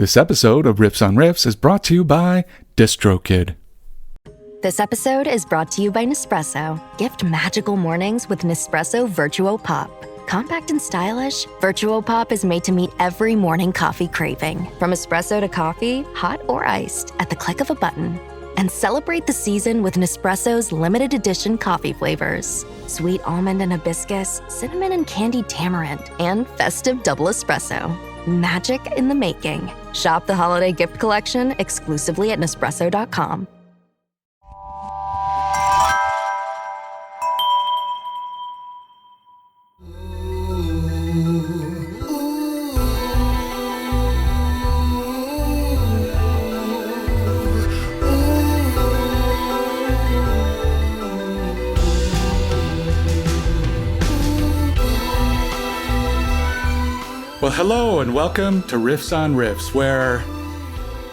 This episode of Riffs on Riffs is brought to you by DistroKid. This episode is brought to you by Nespresso. Gift magical mornings with Nespresso Virtuo Pop. Compact and stylish, Virtuo Pop is made to meet every morning coffee craving. From espresso to coffee, hot or iced, at the click of a button. And celebrate the season with Nespresso's limited edition coffee flavors. Sweet almond and hibiscus, cinnamon and candied tamarind, and festive double espresso. Magic in the making. Shop the holiday gift collection exclusively at Nespresso.com. Well, hello and welcome to Riffs on Riffs, where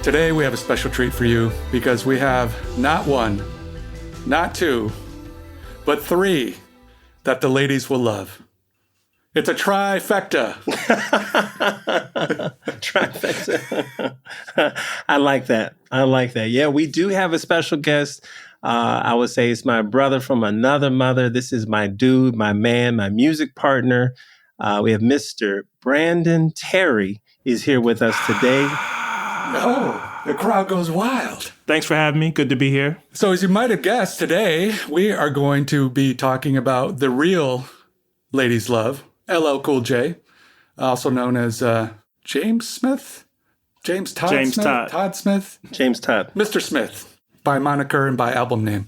today we have a special treat for you because we have not one, not two, but three that the ladies will love. It's a trifecta. Trifecta. I like that. Yeah, we do have a special guest. I would say it's my brother from another mother. This is my dude, my man, my music partner. We have Mr. Brandon Terry is here with us today. Oh, the crowd goes wild. Thanks for having me. Good to be here. So as you might have guessed, today we are going to be talking about the real ladies love, LL Cool J, also known as James Smith? James Todd James Smith? Todd. Todd Smith? James Todd. Mr. Smith, by moniker and by album name,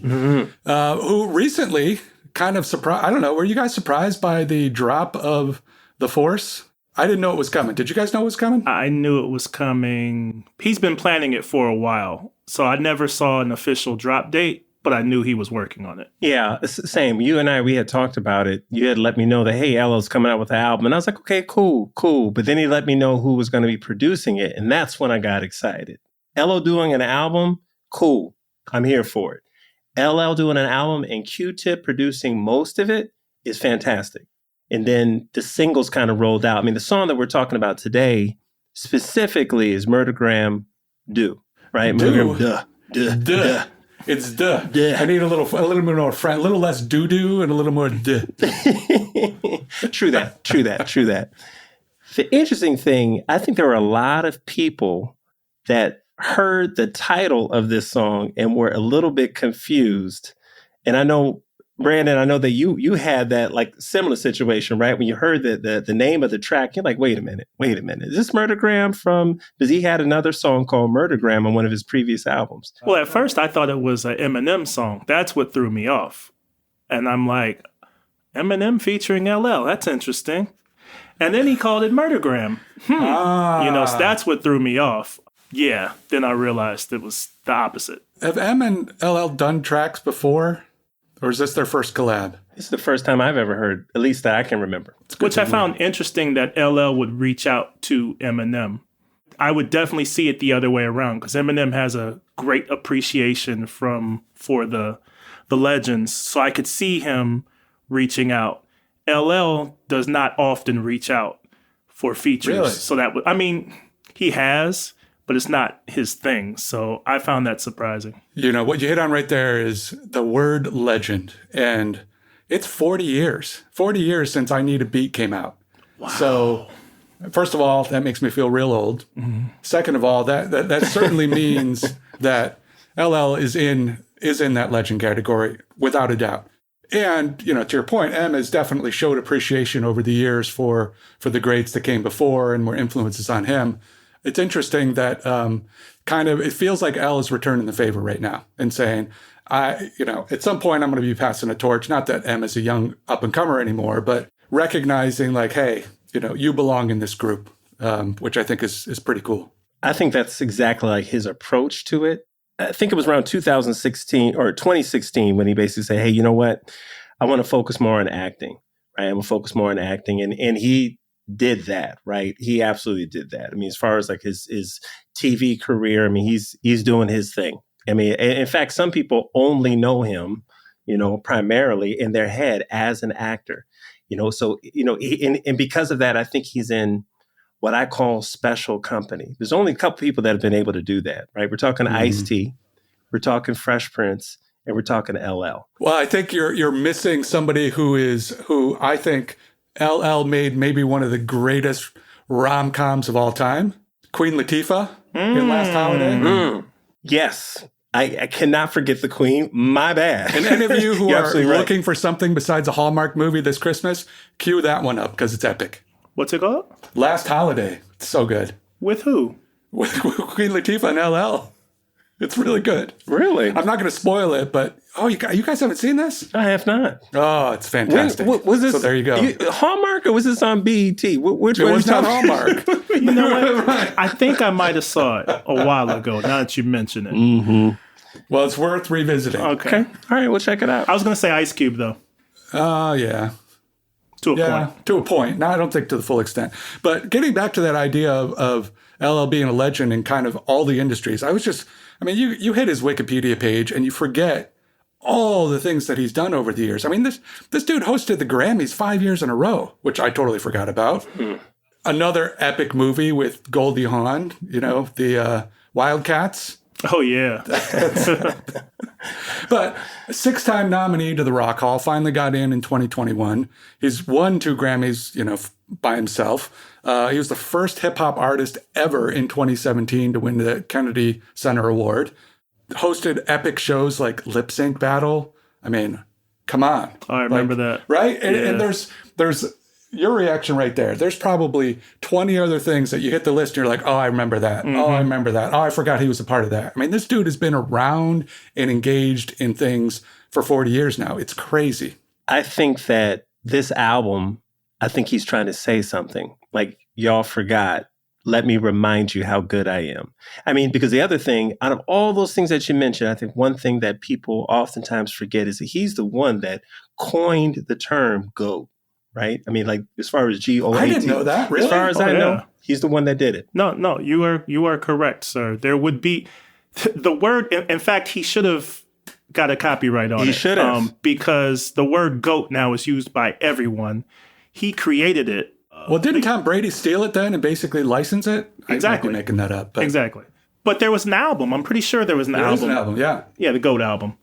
who recently kind of surprised, I don't know, were you guys surprised by the drop of The Force? I didn't know it was coming. Did you guys know it was coming? I knew it was coming. He's been planning it for a while, so I never saw an official drop date, but I knew he was working on it. Yeah, it's the same. You and I, we had talked about it. You had let me know that, hey, LL's coming out with an album. And I was like, okay, cool. But then he let me know who was going to be producing it. And that's when I got excited. LL doing an album, cool. I'm here for it. LL doing an album and Q-Tip producing most of it is fantastic. And then the singles kind of rolled out. I mean, the song that we're talking about today specifically is Murdergram, Deux, right? Deux. Murdergram, Deux. It's duh. Duh. I need a little bit more a little less doo-doo and a little more duh. True that. The interesting thing, I think there were a lot of people that heard the title of this song and were a little bit confused. And I know, Brandon, that you had that like similar situation, right? When you heard the name of the track, you're like, wait a minute. Is this Murdergram from, because he had another song called Murdergram on one of his previous albums. Well, at first I thought it was an Eminem song. That's what threw me off. And I'm like, Eminem featuring LL, that's interesting. And then he called it Murdergram. So that's what threw me off. Yeah, then I realized it was the opposite. Have M and LL done tracks before? Or is this their first collab? This is the first time I've ever heard, at least that I can remember. Which I found interesting that LL would reach out to Eminem. I would definitely see it the other way around because Eminem has a great appreciation for the legends. So I could see him reaching out. LL does not often reach out for features. Really? So he has, but it's not his thing. So I found that surprising. You know, what you hit on right there is the word legend. And it's 40 years. 40 years since I Need a Beat came out. Wow. So, first of all, that makes me feel real old. Mm-hmm. Second of all, that certainly means that LL is in that legend category, without a doubt. And, you know, to your point, M has definitely showed appreciation over the years for the greats that came before and more influences on him. It's interesting that it feels like L is returning the favor right now and saying, at some point I'm going to be passing a torch. Not that M is a young up and comer anymore, but recognizing like, hey, you belong in this group, which I think is pretty cool. I think that's exactly like his approach to it. I think it was around 2016 or 2016 when he basically said, hey, you know what? I want to focus more on acting, right? I'm going to focus more on acting. And he did that, right? He absolutely did that. I mean, as far as like his TV career, I mean, he's doing his thing. I mean, in fact, some people only know him, primarily in their head as an actor, so, and because of that, I think he's in what I call special company. There's only a couple people that have been able to do that, right? We're talking Ice-T, we're talking Fresh Prince, and we're talking LL. Well, I think you're missing somebody who I think LL made maybe one of the greatest rom-coms of all time. Queen Latifah in Last Holiday. Yes. I cannot forget the Queen. My bad. And any of you who are absolutely looking for something besides a Hallmark movie this Christmas, cue that one up because it's epic. What's it called? Last Holiday. It's so good. With who? With Queen Latifah and LL. It's really good. Really? I'm not going to spoil it, but you guys haven't seen this? I have not. Oh, it's fantastic. Was this? So there you go. Hallmark or was this on BET? Which It one was not Hallmark. You know what? Right. I think I might have saw it a while ago, now that you mention it. Mm-hmm. Well, it's worth revisiting. Okay. All right, we'll check it out. I was going to say Ice Cube, though. Oh, yeah. To a point. To a point. No, I don't think to the full extent. But getting back to that idea of LL being a legend in kind of all the industries, you hit his Wikipedia page and you forget all the things that he's done over the years. I mean, this dude hosted the Grammys 5 years in a row, which I totally forgot about. Another epic movie with Goldie Hawn, the Wildcats. Oh, yeah. But a 6-time nominee to the Rock Hall, finally got in 2021. He's won 2 Grammys, by himself. He was the first hip-hop artist ever in 2017 to win the Kennedy Center Award. Hosted epic shows like Lip Sync Battle. I mean, come on. Oh, I remember that. Right? And there's your reaction right there. There's probably 20 other things that you hit the list and you're like, oh, I remember that. Oh, I remember that. Oh, I forgot he was a part of that. I mean, this dude has been around and engaged in things for 40 years now. It's crazy. I think that this album, I think he's trying to say something. Like, y'all forgot. Let me remind you how good I am. I mean, because the other thing, out of all those things that you mentioned, I think one thing that people oftentimes forget is that he's the one that coined the term GOAT. Right? I mean, like, as far as GOAT. I didn't know that, really? As far as I know, he's the one that did it. No, you are correct, sir. There would be the word. In fact, he should have got a copyright on it. He should have. Because the word GOAT now is used by everyone. He created it. Well, didn't Tom Brady steal it then and basically license it? Exactly. I might be making that up. But. Exactly. But there was an album. I'm pretty sure there was an album. There was an album, yeah. Yeah, the GOAT album.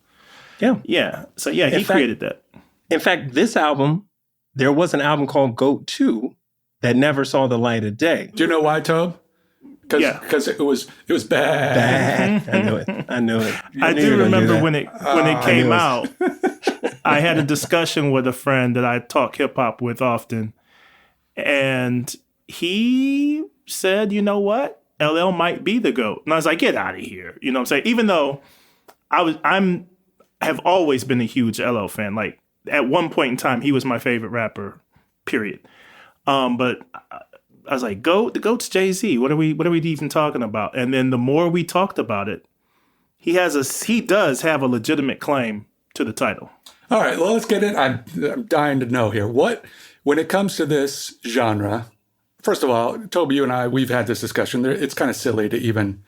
Yeah. Yeah. So, yeah, he created that. In fact, this album, there was an album called GOAT 2 that never saw the light of day. Do you know why, Tobe? Because it was bad. I knew it. I do remember when it came out. I had a discussion with a friend that I talk hip hop with often, and he said, "You know what? LL might be the GOAT." And I was like, "Get out of here!" You know what I'm saying? Even though I have always been a huge LL fan. Like, at one point in time, he was my favorite rapper, period. But I was like, GOAT? The GOAT's Jay-Z. What are we even talking about? And then the more we talked about it, he does have a legitimate claim to the title. All right, well, let's get in. I'm dying to know here. When it comes to this genre, first of all, Toby, you and I, we've had this discussion. It's kind of silly to even...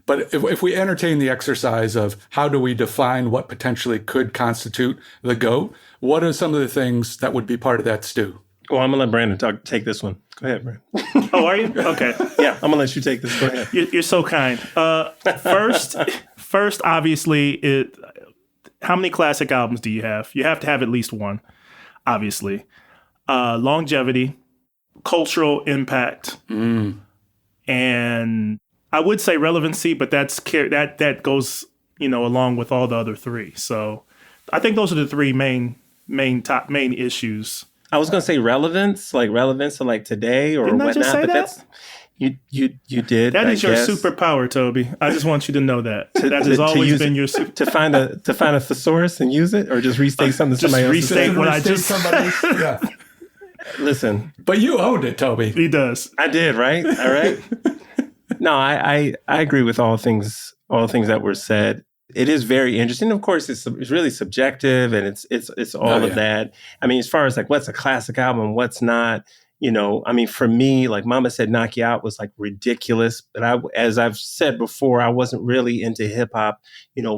But if we entertain the exercise of how do we define what potentially could constitute the GOAT, what are some of the things that would be part of that stew? Well, I'm going to let Brandon take this one. Go ahead, Brandon. Oh, are you? Okay. Yeah, I'm going to let you take this. Go ahead. You're so kind. First, obviously, how many classic albums do you have? You have to have at least one, obviously. Longevity, cultural impact, and... I would say relevancy, but that goes, along with all the other three. So I think those are the three main issues. I was going to say relevance to like today or Didn't I whatnot, just say but that? that's you did. That is your guess. superpower, Toby. I just want you to know that. That has always been your super. To find a thesaurus and use it, or just restate something somebody else restate what I just. Yeah. Listen, but you owned it, Toby. He does. I did, right? All right. No, I agree with all things that were said. It is very interesting. Of course, it's really subjective, and it's all of that. I mean, as far as like what's a classic album, what's not, I mean, for me, like Mama Said Knock You Out was like ridiculous. But as I've said before, I wasn't really into hip hop,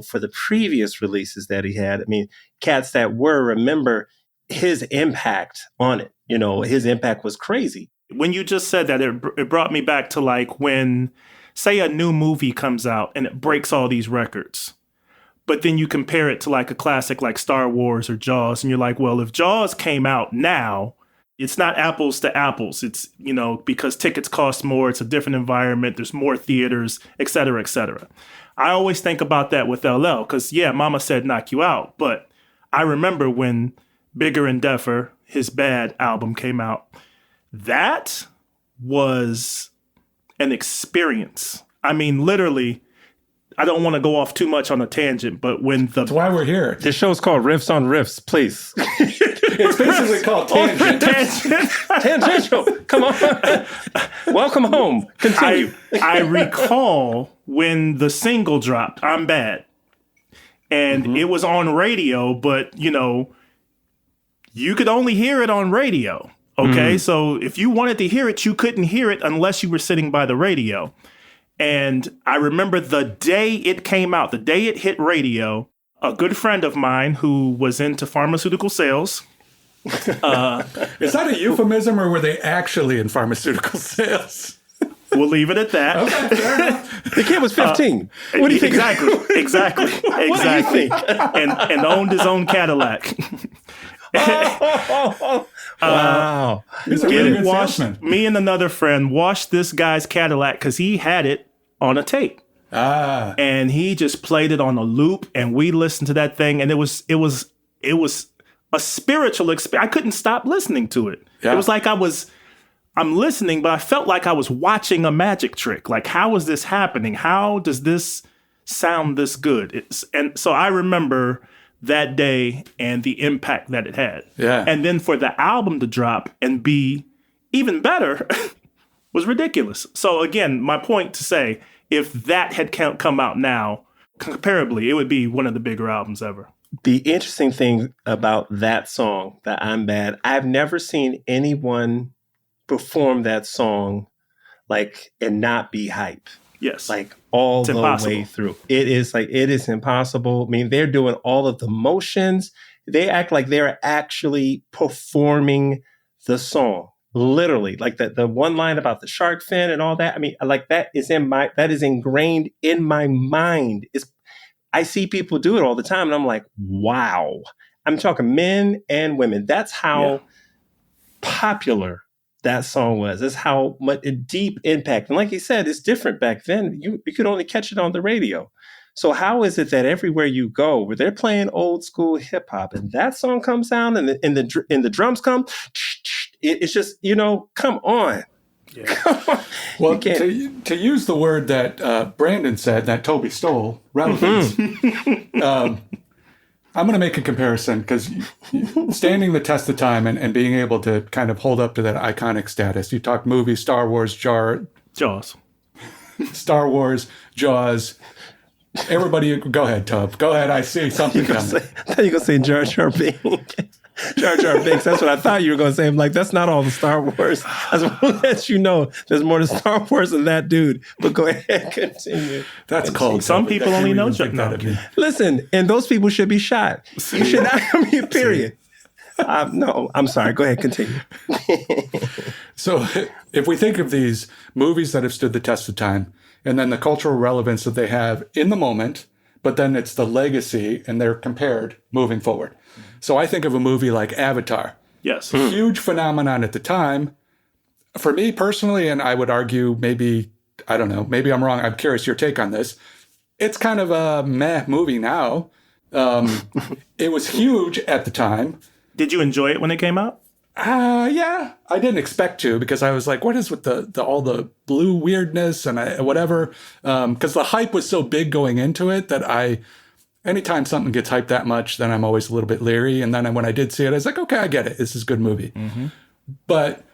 for the previous releases that he had. I mean, cats that were, remember his impact on it. His impact was crazy. When you just said that, it brought me back to like when, say, a new movie comes out and it breaks all these records. But then you compare it to like a classic like Star Wars or Jaws, and you're like, well, if Jaws came out now, it's not apples to apples. It's, because tickets cost more, it's a different environment, there's more theaters, et cetera, et cetera. I always think about that with LL because, yeah, Mama Said Knock You Out. But I remember when Bigger and Deffer, his Bad album came out, that was an experience. I mean, literally, I don't want to go off too much on a tangent, but when That's why we're here. This show's called Riffs on Riffs, please. It's basically called Tangent. Tangential. Come on. Welcome home. Continue. I recall when the single dropped, I'm Bad. And it was on radio, but, you could only hear it on radio. Okay, so if you wanted to hear it, you couldn't hear it unless you were sitting by the radio. And I remember the day it came out, the day it hit radio, a good friend of mine who was into pharmaceutical sales. Is that a euphemism or were they actually in pharmaceutical sales? We'll leave it at that. Okay, fair enough. The kid was 15. What do you think? Exactly. What do you think? And owned his own Cadillac. Wow. He's a really good salesman. Me and another friend washed this guy's Cadillac because he had it on a tape. And he just played it on a loop and we listened to that thing and it was a spiritual experience. I couldn't stop listening to it. Yeah. It was like I'm listening, but I felt like I was watching a magic trick. Like, how is this happening? How does this sound this good? And so I remember that day and the impact that it had. Yeah. And then for the album to drop and be even better was ridiculous. So again, my point to say, if that had come out now, comparably, it would be one of the bigger albums ever. The interesting thing about that song, that I'm Bad, I've never seen anyone perform that song and not be hype. Yes. All It's the impossible. way through. It is impossible. I mean, they're doing all of the motions. They act like they're actually performing the song. Literally. The one line about the shark fin and all that. I mean, that is ingrained in my mind. I see people do it all the time and I'm like, wow. I'm talking men and women. That's how popular that song was. That's how much a deep impact. And like you said, it's different back then. You could only catch it on the radio. So how is it that everywhere you go, where they're playing old school hip hop, and that song comes down, and the drums come, it's just come on. Yeah. Come on. Well, to use the word that Brandon said, that Toby stole, relevance. I'm going to make a comparison because standing the test of time and being able to kind of hold up to that iconic status. You talk movies, Star Wars, Jaws. Star Wars, Jaws. Everybody, go ahead, Tub. Go ahead. I see something coming. I thought you were going to say Jar Jar Binks. Jar Jar Binks. That's what I thought you were going to say. I'm like, that's not all the Star Wars. I just want to let you know there's more to Star Wars than that dude. But go ahead, continue. That's cold. Some people only know Chuck. Listen, and those people should be shot. You should not. I mean, period. No, I'm sorry. Go ahead, continue. So if we think of these movies that have stood the test of time, and then the cultural relevance that they have in the moment, but then it's the legacy and they're compared moving forward. So I think of a movie like Avatar. Yes. Huge phenomenon at the time. For me personally, and I would argue maybe I'm wrong. I'm curious your take on this. It's kind of a meh movie now. It was huge at the time. Did you enjoy it when it came out? Yeah, I didn't expect to because I was like, what is with all the blue weirdness and whatever? Because the hype was so big going into it that anytime something gets hyped that much, then I'm always a little bit leery. And then when I did see it, I was like, okay, I get it. This is a good movie. Mm-hmm. But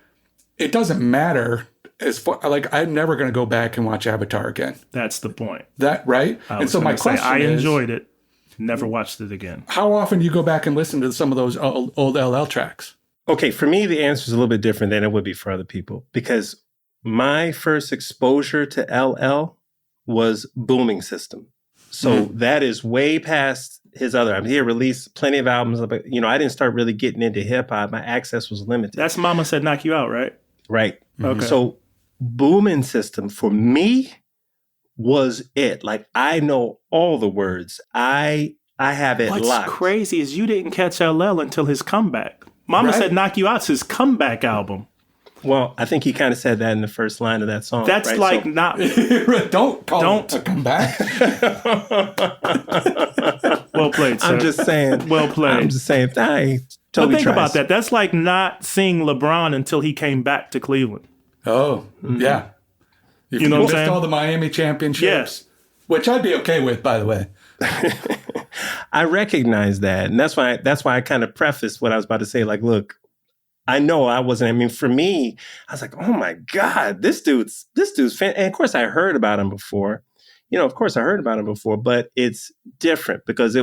it doesn't matter as far, I'm never going to go back and watch Avatar again. That's the point. That, right? And so my question I is, enjoyed it. Never watched it again. How often do you go back and listen to some of those old LL tracks? Okay, for me, the answer is a little bit different than it would be for other people because my first exposure to LL was Booming System. So that is way past his other. I mean, he had released plenty of albums, but I didn't start really getting into hip hop. My access was limited. That's Mama Said Knock You Out, right? Right. Okay. So Booming System for me was it. Like, I know all the words. I have it What's locked. crazy is you didn't catch LL until his comeback. Mama Right. Said Knock You Out's his comeback album. Well, I think he kind of said that in the first line of that song. That's right? like So- not. Don't call it a comeback. Well played, sir. I'm just saying. Well played. I'm just saying. Hey, But Toby think tries. about that. That's like not seeing LeBron until he came back to Cleveland. Oh, yeah. You know what I'm missed saying? all the Miami championships, Yes. which I'd be okay with, by the way. I recognize that, and that's why I kind of prefaced what I was about to say. Like, look, I know I wasn't. I mean, for me, I was like, oh my God, this dude's fan. And of course, I heard about him before. But it's different because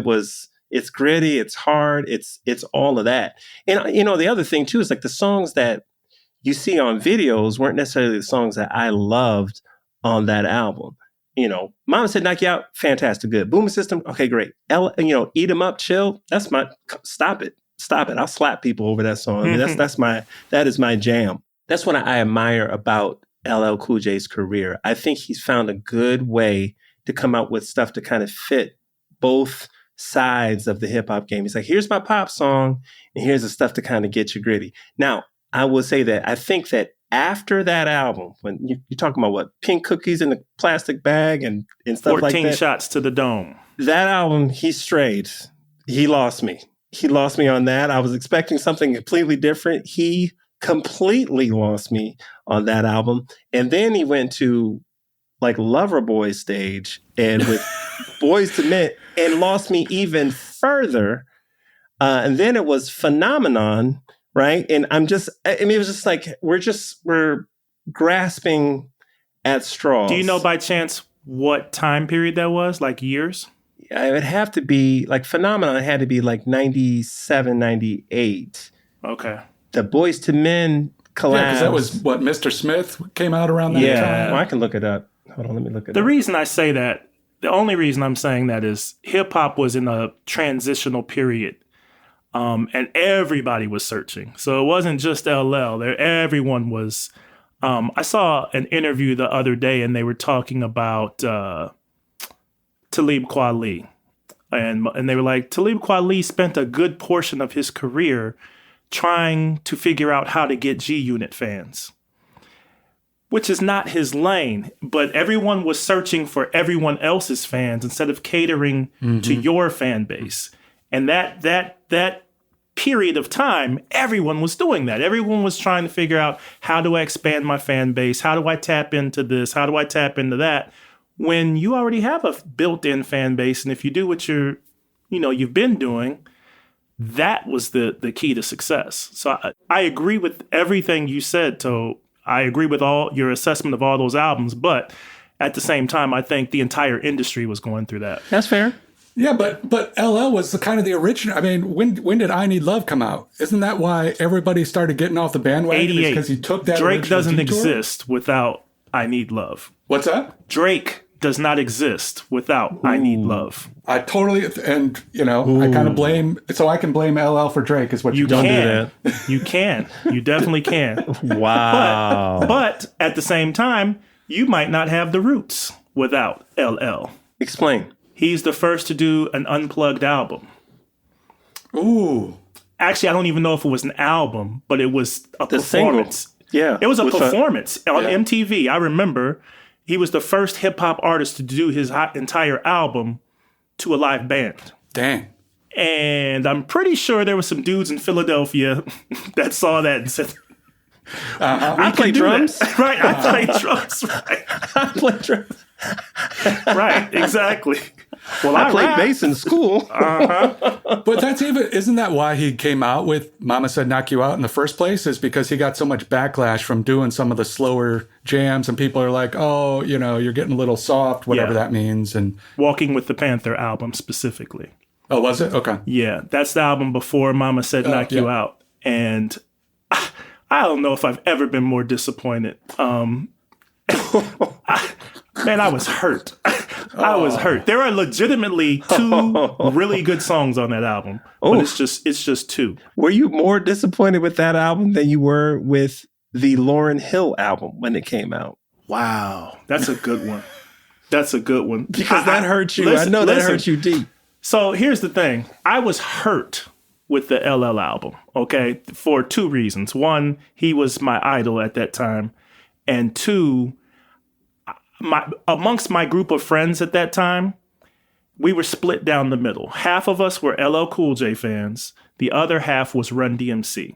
it's gritty, it's hard, it's all of that. And the other thing too is like the songs that you see on videos weren't necessarily the songs that I loved on that album. Mama Said Knock You Out, fantastic, good. Booming System, okay, great. Eat 'Em Up, Chill, stop it. I'll slap people over that song. I mean, that is my jam. That's what I admire about LL Cool J's career. I think he's found a good way to come out with stuff to kind of fit both sides of the hip hop game. He's like, here's my pop song, and here's the stuff to kind of get you gritty. Now, I will say that I think that after that album, when you're talking about what, pink cookies in the plastic bag and stuff like that. 14 shots to the dome. That album, he strayed. He lost me. He lost me on that. I was expecting something completely different. He completely lost me on that album. And then he went to like Loverboy stage and with Boys to Men and lost me even further. And then it was Phenomenon, right? And it was just like, we're grasping at straws. Do you know by chance what time period that was? Like years? It would have to be like Phenomenon had to be like 97, 98. Okay. The Boys to Men collab. Yeah, because that was what Mr. Smith came out around that time. Well, I can look it up. Hold on, let me look it up. The reason I say that, the only reason I'm saying that is hip hop was in a transitional period. And everybody was searching. So it wasn't just LL. Everyone was. I saw an interview the other day and they were talking about Talib Kweli. And they were like, Talib Kweli spent a good portion of his career trying to figure out how to get G-Unit fans, which is not his lane. But everyone was searching for everyone else's fans instead of catering to your fan base. And that period of time, everyone was doing that. Everyone was trying to figure out, how do I expand my fan base? How do I tap into this? How do I tap into that? When you already have a built-in fan base, and if you do what you've been doing, that was the key to success. So I agree with everything you said, To. I agree with all your assessment of all those albums, but at the same time, I think the entire industry was going through that. That's fair. Yeah, but LL was the kind of the original. I mean, when did I Need Love come out? Isn't that why everybody started getting off the bandwagon? 88. Because he took that Drake original doesn't detour? exist without I Need Love. What's that? Drake does not exist without I Need Love. I totally, and I kind of blame, so I can blame LL for Drake is what You don't can. do that. You can. You definitely can. Wow. But at the same time, you might not have the roots without LL. Explain. He's the first to do an unplugged album. Ooh. Actually, I don't even know if it was an album, but it was a performance. Yeah. It was a With performance on Yeah. MTV. I remember he was the first hip hop artist to do his entire album to a live band. Dang. And I'm pretty sure there were some dudes in Philadelphia that saw that and said, I play can do drums. that." Right, I play drums. Right, I play drums. right, exactly. Well, I played rap. bass in school. But isn't that why he came out with Mama Said Knock You Out in the first place? Is because he got so much backlash from doing some of the slower jams, and people are like, oh, you're getting a little soft, whatever Yeah. that means. And Walking with the Panther album specifically. oh, was it? Okay. Yeah, that's the album before Mama Said Knock You yeah. Out. And I don't know if I've ever been more disappointed. I was hurt. I was hurt. There are legitimately 2 really good songs on that album, but it's just 2. Were you more disappointed with that album than you were with the Lauryn Hill album when it came out. Wow. That's a good one. That's a good one. Because that hurt you. I know that hurt you deep. So here's the thing. I was hurt with the LL album, okay, for two reasons. One, he was my idol at that time. And two, amongst my group of friends at that time, we were split down the middle. Half of us were LL Cool J fans. The other half was Run DMC.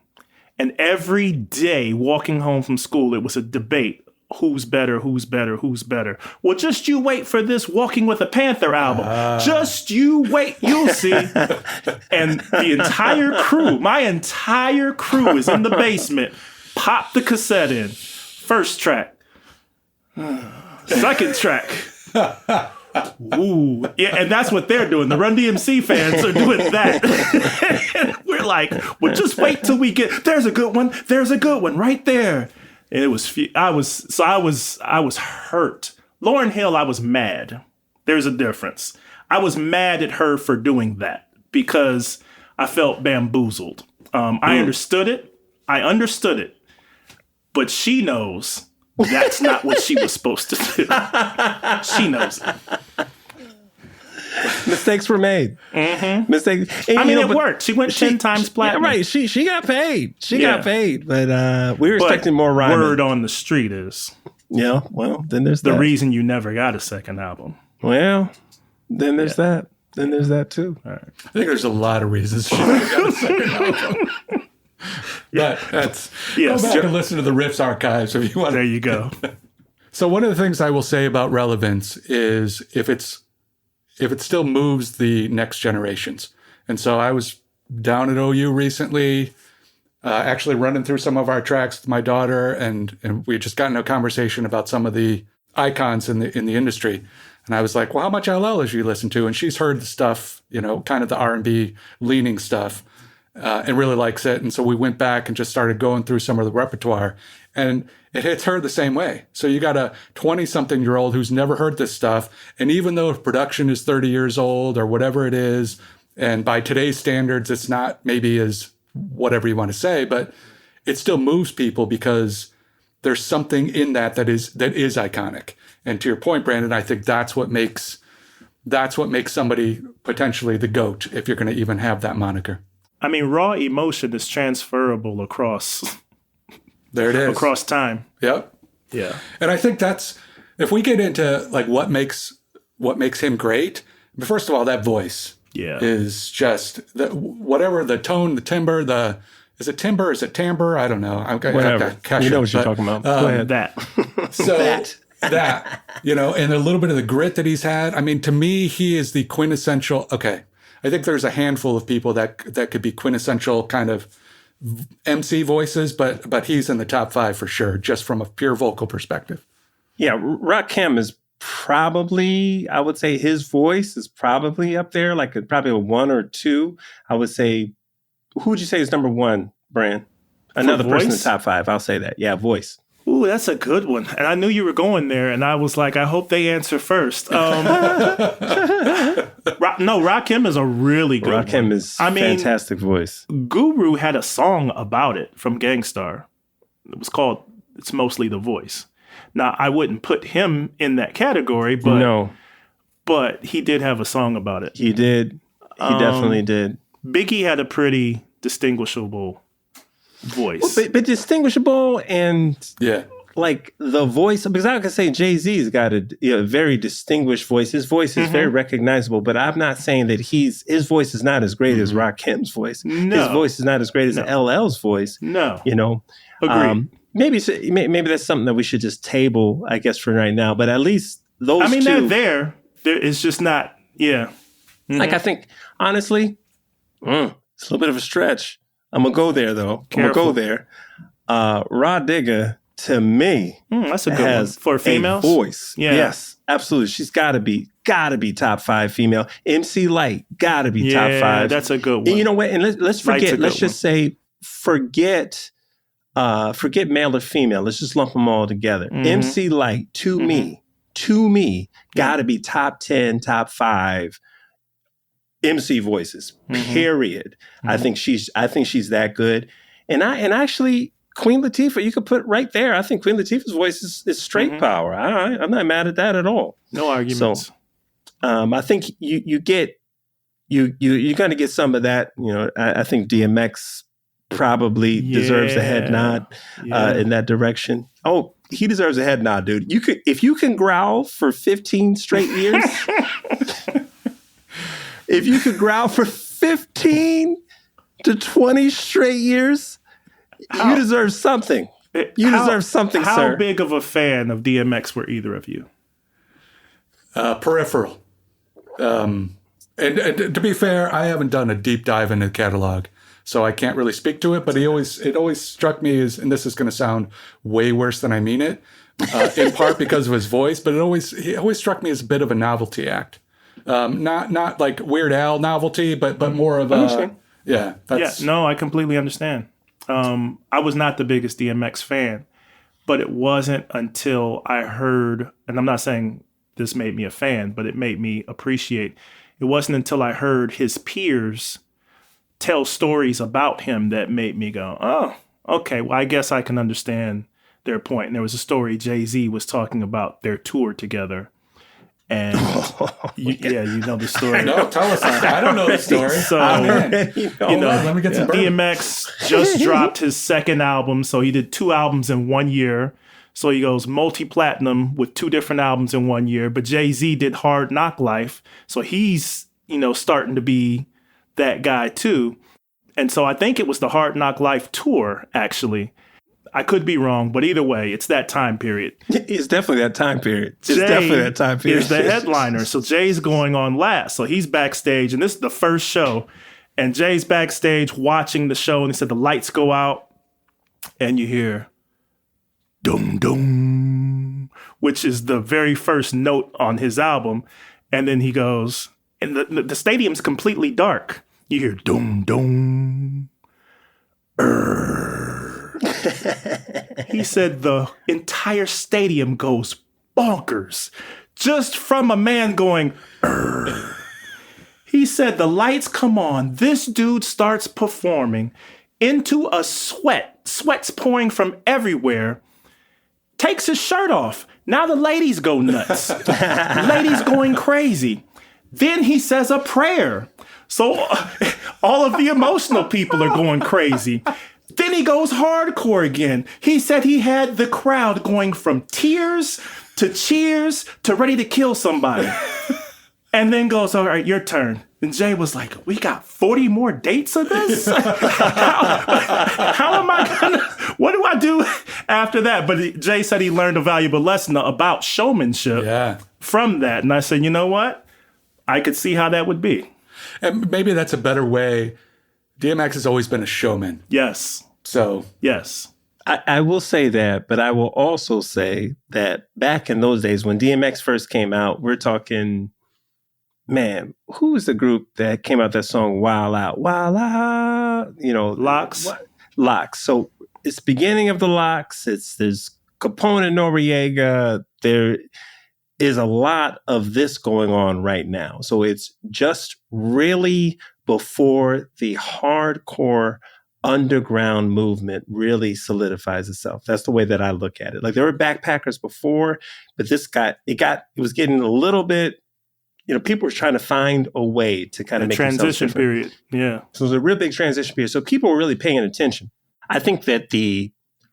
And every day walking home from school, it was a debate. Who's better? Who's better? Who's better? Well, just you wait for this Walking with a Panther album. Just you wait. You'll see. And the entire crew, my entire crew is in the basement. Pop the cassette in. First track. Second track. Ooh. Yeah, and that's what they're doing. The Run DMC fans are doing that. We're like, well, just wait till we get, there's a good one. There's a good one right there. And it was, I was hurt. Lauryn Hill, I was mad. There's a difference. I was mad at her for doing that because I felt bamboozled. I understood it. But she knows that's not what she was supposed to do. She knows it. Mistakes were made. Mm-hmm. Mistakes. And, it worked. She went 10 times platinum. Yeah, right. She got paid. She got paid. But we were expecting more rhyming. Word on the street is. Yeah. Well, then there's the reason you never got a second album. Well, then there's that. Then there's that too. All right. I think there's a lot of reasons she never got a second album. But that's go back and listen to the Riffs archives if you want. There you go. So one of the things I will say about relevance is if it still moves the next generations. And so I was down at OU recently, actually running through some of our tracks with my daughter, and we had just gotten a conversation about some of the icons in the industry. And I was like, well, how much LL has you listened to? And she's heard the stuff, kind of the R&B leaning stuff, and really likes it. And so we went back and just started going through some of the repertoire, and it hits her the same way. So you got a 20-something-year-old who's never heard this stuff. And even though production is 30 years old or whatever it is, and by today's standards, it's not maybe as whatever you want to say, but it still moves people because there's something in that is iconic. And to your point, Brandon, I think that's what makes somebody potentially the GOAT if you're going to even have that moniker. I mean, raw emotion is transferable across... There it is. Across time. Yep. Yeah. And I think that's, if we get into like what makes him great, but first of all, that voice is just, whatever the tone, the timbre, is it timbre? Is it timbre? I don't know. Whatever. You know what you're talking about. Go ahead. That. So that, and a little bit of the grit that he's had. I mean, to me, he is the quintessential, I think there's a handful of people that could be quintessential kind of MC voices, but he's in the top 5 for sure, just from a pure vocal perspective. Yeah, Rakim is probably, I would say his voice is probably up there, like probably a 1 or 2. I would say, who would you say is number 1, Bran? Another person in the top 5, I'll say that. Yeah, voice. Ooh, that's a good one. And I knew you were going there, and I was like, I hope they answer first. Rakim is a really good Rakim one. Is fantastic voice. Guru had a song about it from Gangstar. It was called It's Mostly the Voice. Now, I wouldn't put him in that category, but he did have a song about it. He did. He definitely did. Biggie had a pretty distinguishable voice. Well, but distinguishable and like the voice, because I can say Jay-Z's got a very distinguished voice. His voice is very recognizable, but I'm not saying that his voice is not as great as Rakim's voice. No. His voice is not as great as LL's voice. No. Agreed. Maybe that's something that we should just table, I guess, for right now. But at least those two. They're there. It's just not, Like, I think, honestly, it's a little bit of a stretch. I'm going to go there, though. Careful. I'm going to go there. Rah Digga, to me, that's a good one. For females? Voice. Yeah. Yes, absolutely. She's got to be top 5 female. MC Light, got to be top 5. That's a good one. And you know what? And let's forget, let's just say, forget male or female. Let's just lump them all together. MC Light, to me, got to be top 10, top 5 MC voices, period. I think she's that good. And I actually Queen Latifah, you could put right there. I think Queen Latifah's voice is straight power. I'm not mad at that at all. No arguments. So, I think you're going to get some of that. You know, I think DMX probably deserves a head nod in that direction. Oh, he deserves a head nod, dude. If you can growl for 15 straight years, if you could growl for 15 to 20 straight years, you deserve something. You deserve something, sir. How big of a fan of DMX were either of you? Peripheral. And to be fair, I haven't done a deep dive into the catalog, so I can't really speak to it. But it always struck me as, and this is going to sound way worse than I mean it, in part because of his voice. But he always struck me as a bit of a novelty act, not like Weird Al novelty, but more of a No, I completely understand. I was not the biggest DMX fan, but it wasn't until I heard, and I'm not saying this made me a fan, but it made me appreciate. It wasn't until I heard his peers tell stories about him that made me go, oh, okay, well, I guess I can understand their point. And there was a story Jay-Z was talking about their tour together. And you know the story. No, tell us that. I don't know the story. So, let me get some DMX just dropped his second album. So he did 2 albums in 1 year. So he goes multi-platinum with 2 different albums in 1 year. But Jay-Z did Hard Knock Life. So he's, starting to be that guy too. And so I think it was the Hard Knock Life tour, actually. I could be wrong, but either way, it's that time period. It's definitely that time period. Jay is the headliner. So Jay's going on last. So he's backstage, and this is the first show. And Jay's backstage watching the show, and he said the lights go out, and you hear dum dum, which is the very first note on his album. And then he goes, and the stadium's completely dark. You hear dum dum. He said the entire stadium goes bonkers just from a man going, "Urgh." He said the lights come on. This dude starts performing into a sweat's pouring from everywhere, takes his shirt off. Now the ladies go nuts. Ladies going crazy. Then he says a prayer. So all of the emotional people are going crazy. Then he goes hardcore again. He said he had the crowd going from tears to cheers to ready to kill somebody. And then goes, all right, your turn. And Jay was like, we got 40 more dates of this? How am I going to, what do I do after that? But Jay said he learned a valuable lesson about showmanship from that. And I said, you know what? I could see how that would be. And maybe that's a better way. DMX has always been a showman. Yes. So. Yes. I will say that, but I will also say that back in those days when DMX first came out, we're talking, man, who was the group that came out that song Wild Out? Wild Out, Locks. Locks. So it's beginning of the Locks. There's Capone and Noriega. There is a lot of this going on right now. So it's just really before the hardcore underground movement really solidifies itself. That's the way that I look at it. Like there were backpackers before, but it was getting a little bit, people were trying to find a way to kind of make transition period. Yeah. So it was a real big transition period. So people were really paying attention. I think that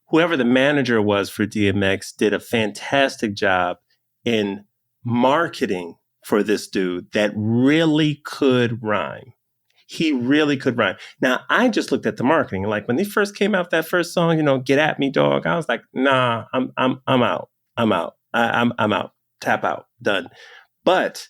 whoever the manager was for DMX did a fantastic job in marketing for this dude that really could rhyme. He really could rhyme. Now, I just looked at the marketing. Like when they first came out, that first song, Get At Me, Dog. I was like, nah, I'm out. I'm out. I'm out. Tap out. Done. But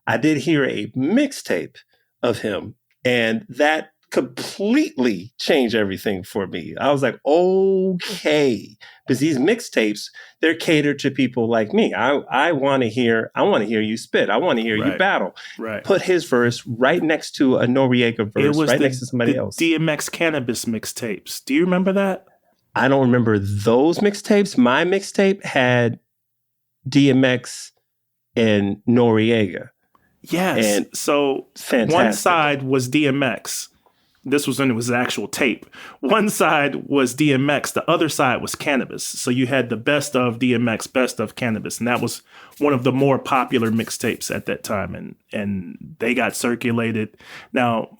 I did hear a mixtape of him, and that completely changed everything for me. I was like, okay, because these mixtapes, they're catered to people like me. I want to hear you spit. I want to hear you battle. Right. Put his verse right next to a Noriega verse, next to somebody else. DMX Canibus mixtapes. Do you remember that? I don't remember those mixtapes. My mixtape had DMX and Noriega. Yes. And so fantastic. One side was DMX. This was when it was an actual tape. One side was DMX, the other side was Canibus. So you had the best of DMX, best of Canibus, and that was one of the more popular mixtapes at that time, and they got circulated. Now,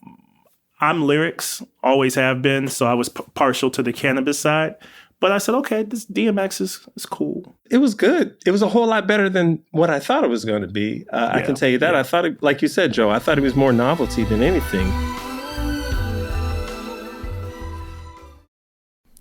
I'm lyrics, always have been, so I was partial to the Canibus side. But I said, okay, this DMX is cool. It was good. It was a whole lot better than what I thought it was going to be. I can tell you that. I thought, it, like you said, Joe, I thought it was more novelty than anything.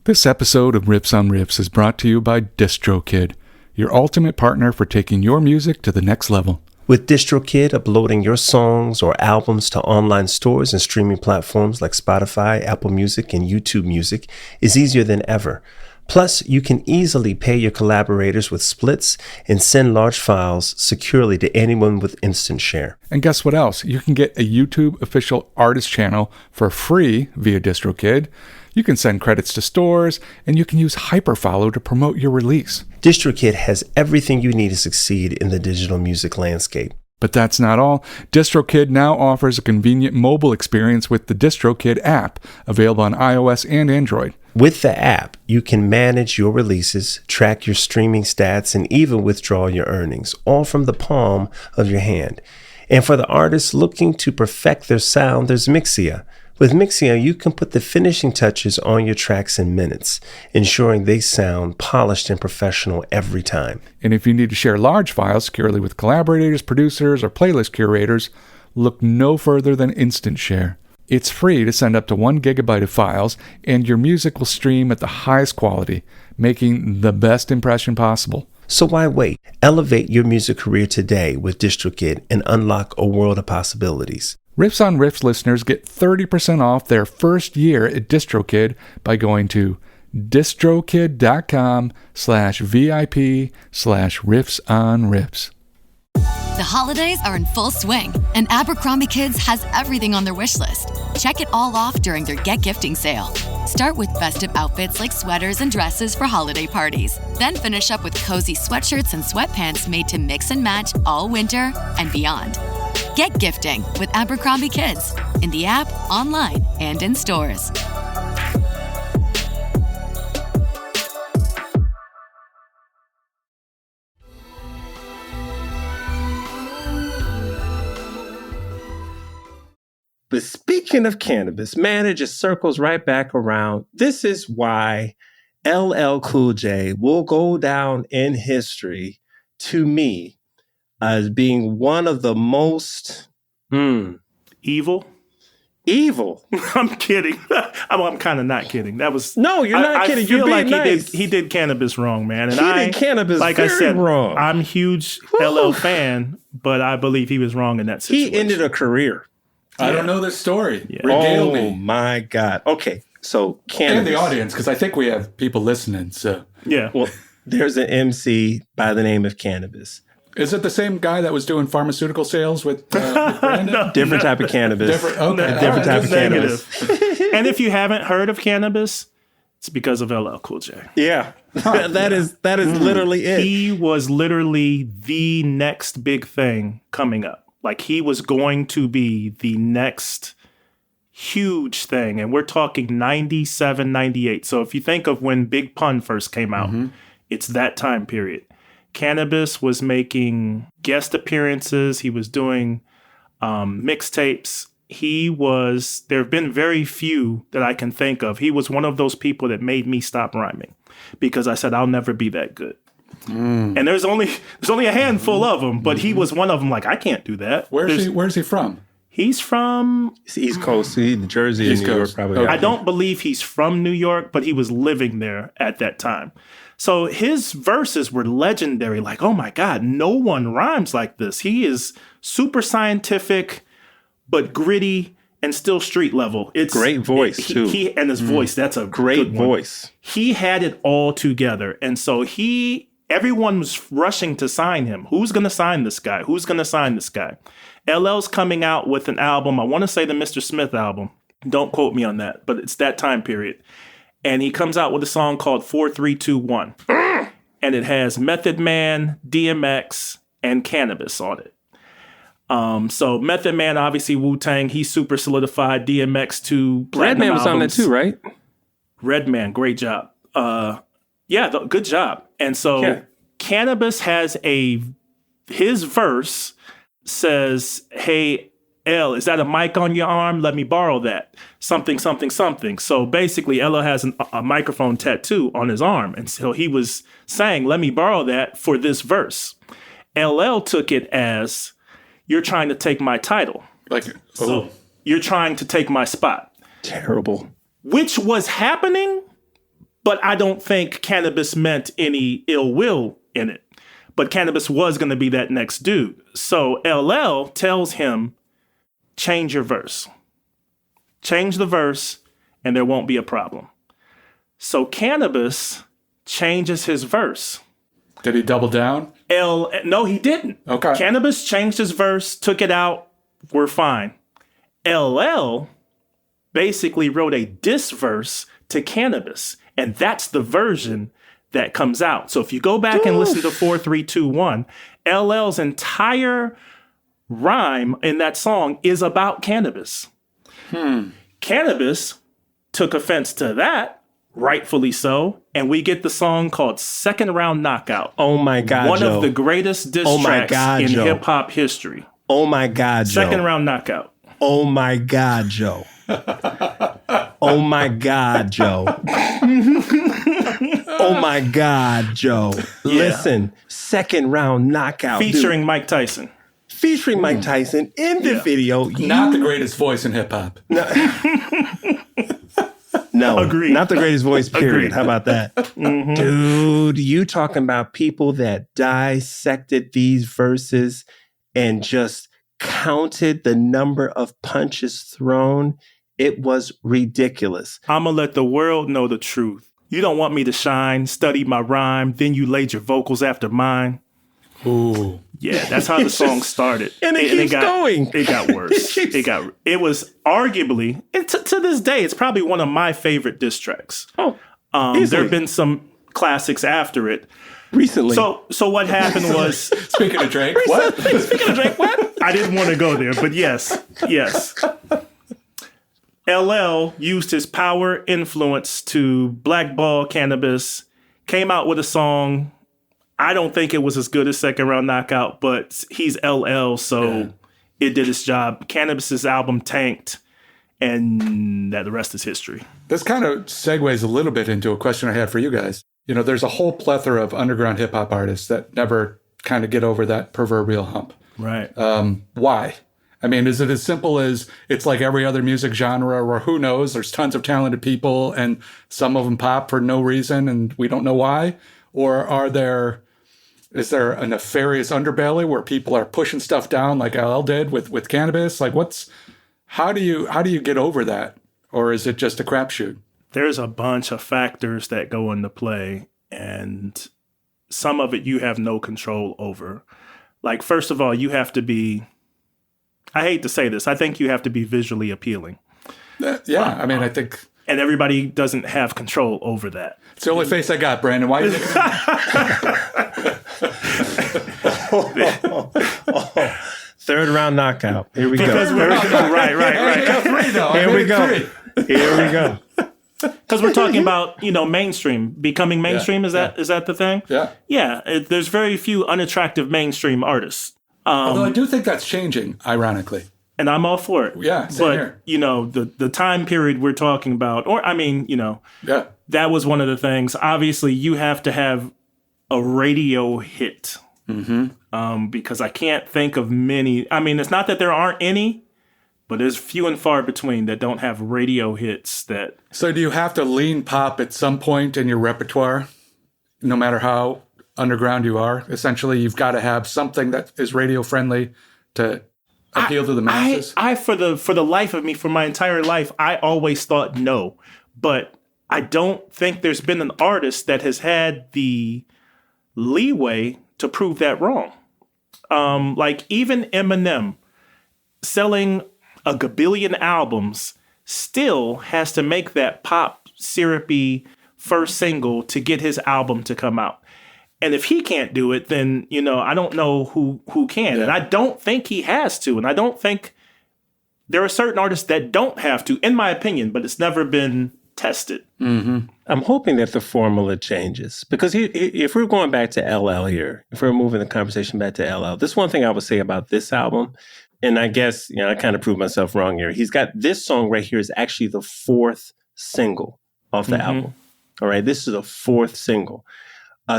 This episode of Riffs on Riffs is brought to you by DistroKid, your ultimate partner for taking your music to the next level. With DistroKid, uploading your songs or albums to online stores and streaming platforms like Spotify, Apple Music, and YouTube Music is easier than ever. Plus, you can easily pay your collaborators with splits and send large files securely to anyone with Instant Share. And guess what else? You can get a YouTube official artist channel for free via DistroKid. You can send credits to stores, and you can use Hyperfollow to promote your release. DistroKid has everything you need to succeed in the digital music landscape. But that's not all. DistroKid now offers a convenient mobile experience with the DistroKid app, available on iOS and Android. With the app, you can manage your releases, track your streaming stats, and even withdraw your earnings, all from the palm of your hand. And for the artists looking to perfect their sound, there's Mixia. With Mixia, you can put the finishing touches on your tracks in minutes, ensuring they sound polished and professional every time. And if you need to share large files securely with collaborators, producers, or playlist curators, look no further than Instant Share. It's free to send up to 1 gigabyte of files, and your music will stream at the highest quality, making the best impression possible. So why wait? Elevate your music career today with DistroKid and unlock a world of possibilities. Riffs on Riffs listeners get 30% off their first year at DistroKid by going to distrokid.com/VIP/riffsonriffs. The holidays are in full swing, and Abercrombie Kids has everything on their wish list. Check it all off during their Get Gifting sale. Start with festive outfits like sweaters and dresses for holiday parties. Then finish up with cozy sweatshirts and sweatpants made to mix and match all winter and beyond. Get gifting with Abercrombie Kids in the app, online, and in stores. But speaking of Canibus, man, it just circles right back around. This is why LL Cool J will go down in history to me as being one of the most Evil? I'm kidding. I'm kind of not kidding. That was no, you're not kidding. I feel you're being like nice. he did Canibus wrong, man. And he did Canibus like very I said, wrong. I'm a huge LL fan, but I believe he was wrong in that situation. He ended a career. I don't know this story. Yeah. Regale Oh me. my God. Okay, so Canibus. And the audience, because I think we have people listening. So, Yeah. Well, there's an MC by the name of Canibus. is it the same guy that was doing pharmaceutical sales with Brandon? Different type of cannabis. Different type of Negative. cannabis. And if you haven't heard of Canibus, it's because of LL Cool J. Yeah, that is literally it. He was literally the next big thing coming up. Like he was going to be the next huge thing. And we're talking 97, 98. So if you think of when Big Pun first came out, it's that time period. Canibus was making guest appearances. He was doing mixtapes. There have been very few that I can think of. He was one of those people that made me stop rhyming because I said, I'll never be that good. And there's only a handful of them, but he was one of them. Like, I can't do that. Where's he from? He's from It's East Coast, Jersey, East and New York, Coast. probably. Okay. I don't believe he's from New York, but he was living there at that time. So his verses were legendary. Like, oh my God, no one rhymes like this. He is super scientific, but gritty and still street level. It's Great voice, too. And his voice, that's a Great good one. voice. He had it all together. And so everyone was rushing to sign him. Who's going to sign this guy? Who's going to sign this guy? LL's coming out with an album. I want to say the Mr. Smith album. Don't quote me on that, but it's that time period. And he comes out with a song called 4321. And it has Method Man, DMX, and Canibus on it. So Method Man, obviously Wu-Tang, he's super solidified. DMX to platinum Redman was on that albums. too, right? Redman, great job. Good job. And so Yeah. Canibus has his verse says, "Hey, L, is that a mic on your arm? Let me borrow that. Something, something, something." So basically, Ella has a microphone tattoo on his arm. And so he was saying, "Let me borrow that for this verse." LL took it as, "You're trying to take my title. So you're trying to take my spot." Terrible. Which was happening, but I don't think Canibus meant any ill will in it. But Canibus was going to be that next dude. So LL tells him, change your verse. Change the verse, and there won't be a problem. So Canibus changes his verse. Did he double down? No, he didn't. Okay. Canibus changed his verse, took it out. We're fine. LL basically wrote a diss verse to Canibus, and that's the version that comes out. So if you go back and listen to 4321, LL's entire rhyme in that song is about Canibus. Canibus took offense to that, rightfully so, and we get the song called Second Round Knockout. Oh my God, One Joe. of the greatest diss tracks in Joe. hip-hop history. Oh my God, Joe. Second Round Knockout. Oh my God, Joe. Oh my God, Joe. Oh my God, Joe. Listen, Second Round Knockout. Featuring Mike Tyson. Featuring Mike Tyson in the video. Not the greatest voice in hip hop. No, Agreed. not the greatest voice, period. Agreed. How about that? Dude, you talking about people that dissected these verses and just counted the number of punches thrown. It was ridiculous. I'm going to let the world know the truth. You don't want me to shine, study my rhyme, then you laid your vocals after mine. Ooh. Yeah, that's how the song started. And it keeps going. It got worse. It was arguably, and to this day, it's probably one of my favorite diss tracks. Oh, there have been some classics after it. Recently. So what happened was... Speaking of Drake, what? Speaking of Drake, what? I didn't want to go there, but yes. LL used his power influence to blackball Canibus, came out with a song. I don't think it was as good as Second Round Knockout, but he's LL, so it did its job. Canibus's album tanked, and the rest is history. This kind of segues a little bit into a question I had for you guys. You know, there's a whole plethora of underground hip hop artists that never kind of get over that proverbial hump. Right. Why? I mean, is it as simple as it's like every other music genre, or who knows? There's tons of talented people and some of them pop for no reason and we don't know why? Or is there a nefarious underbelly where people are pushing stuff down like LL did with Canibus? Like how do you get over that? Or is it just a crapshoot? There's a bunch of factors that go into play, and some of it you have no control over. Like, first of all, you have to be, I hate to say this, I think you have to be visually appealing. I mean, I think... And everybody doesn't have control over that. It's the only face I got, Brandon. Why are you Third round knockout. Here we go. Right. Here we go. Because we're talking about, mainstream, becoming mainstream. Is that the thing? Yeah. Yeah. There's very few unattractive mainstream artists. Although I do think that's changing, ironically. And I'm all for it. Yeah, same here. The time period we're talking about, that was one of the things. Obviously, you have to have a radio hit. Because I can't think of many. I mean, it's not that there aren't any, but there's few and far between that don't have radio hits that. So do you have to lean pop at some point in your repertoire, no matter how underground you are? Essentially, you've got to have something that is radio friendly to appeal to the masses. I for the life of me, for my entire life, I always thought no, but I don't think there's been an artist that has had the leeway to prove that wrong. Like even Eminem selling a gabillion albums still has to make that pop syrupy first single to get his album to come out. And if he can't do it, then, you know, I don't know who can. Yeah. And I don't think he has to. And I don't think there are certain artists that don't have to, in my opinion, but it's never been tested. Mm-hmm. I'm hoping that the formula changes. Because if we're going back to LL here, if we're moving the conversation back to LL, this one thing I would say about this album, and I guess, you know, I kind of proved myself wrong here. He's got this song right here is actually the 4th single off the album. All right, this is the 4th single.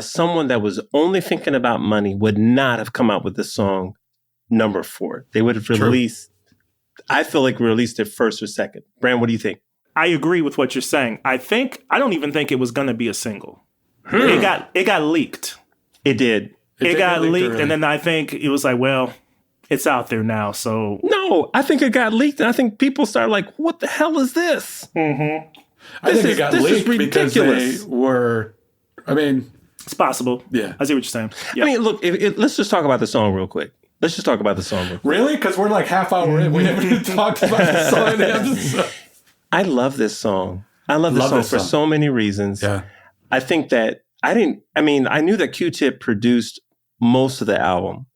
Someone that was only thinking about money would not have come out with this song number 4. They would have released, I feel like released it first or second. Brand, what do you think? I agree with what you're saying. I don't even think it was going to be a single. It got leaked. It did. It got leaked, and then I think it was like, well, it's out there now, so. No, I think it got leaked, and I think people started like, what the hell is this? I think it got leaked because they were, I mean. It's possible. Yeah. I see what you're saying. Yep. I mean, look, let's just talk about the song real quick. Really? Because we're like half hour in. We haven't even talked about the song. I love this song. I love this song for so many reasons. Yeah. I think that I knew that Q-Tip produced most of the album.